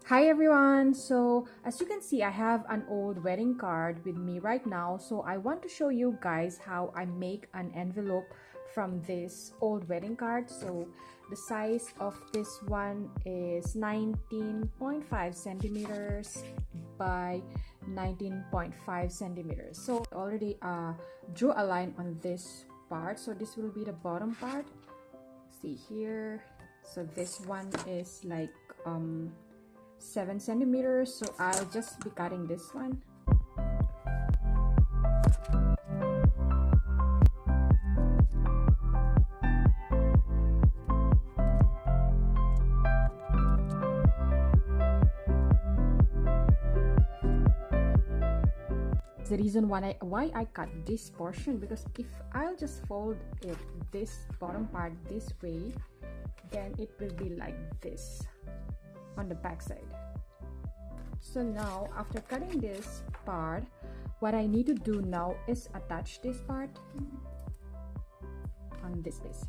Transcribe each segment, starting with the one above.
Hi everyone! So as you can see, I have an old wedding card with me right now. So I want to show you guys how I make an envelope from this old wedding card. So the size of this one is 19.5 centimeters by 19.5 centimeters. So I already drew a line on this part. So this will be the bottom part. See here. So this one is like 7 centimeters, so I'll just be cutting this one. The reason why I cut this portion, because if I'll just fold it this bottom part this way, then it will be like this on the back side. So now after cutting this part, what I need to do now is attach this part on this piece.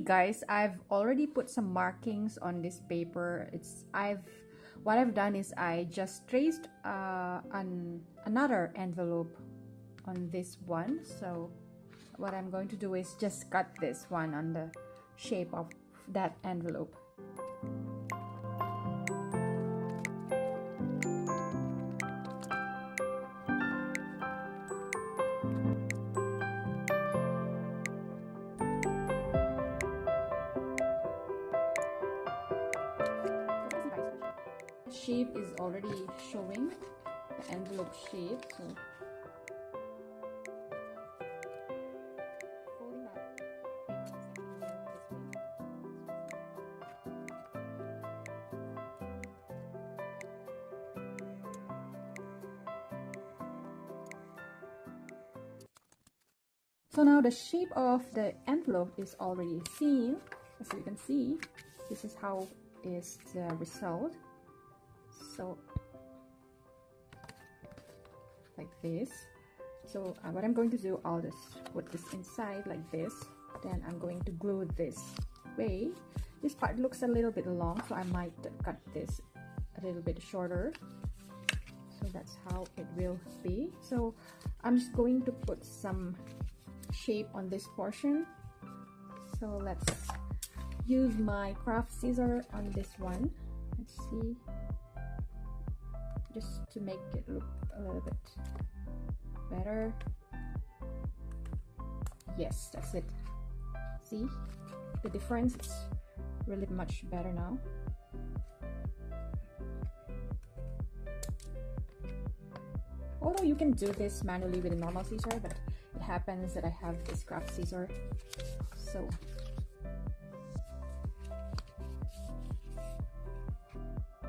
Guys, I've already put some markings on this paper. What I've done is I just traced another envelope on this one. So what I'm going to do is just cut this one on the shape of that envelope. The shape is already showing, the envelope shape. So So now the shape of the envelope is already seen. As you can see, this is how is the result. So like this. So what I'm going to do, I'll just put this inside like this. Then I'm going to glue this way. This part looks a little bit long, so I might cut this a little bit shorter. So that's how it will be. So I'm just going to put some shape on this portion. So let's use my craft scissor on this one. Let's see, just to make it look a little bit better. Yes, that's it. See the difference? It's really much better now. Although you can do this manually with a normal scissor, but it happens that I have this craft scissor.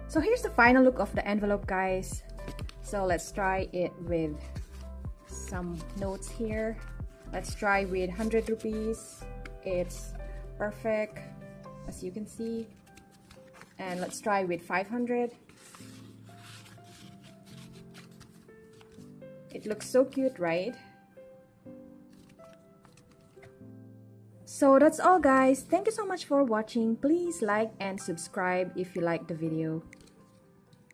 So here's the final look of the envelope, guys. So let's try it with some notes here. Let's try with 100 rupees. It's perfect, as you can see. And let's try with 500. It looks so cute, right? So that's all, guys. Thank you so much for watching. Please like and subscribe if you like the video.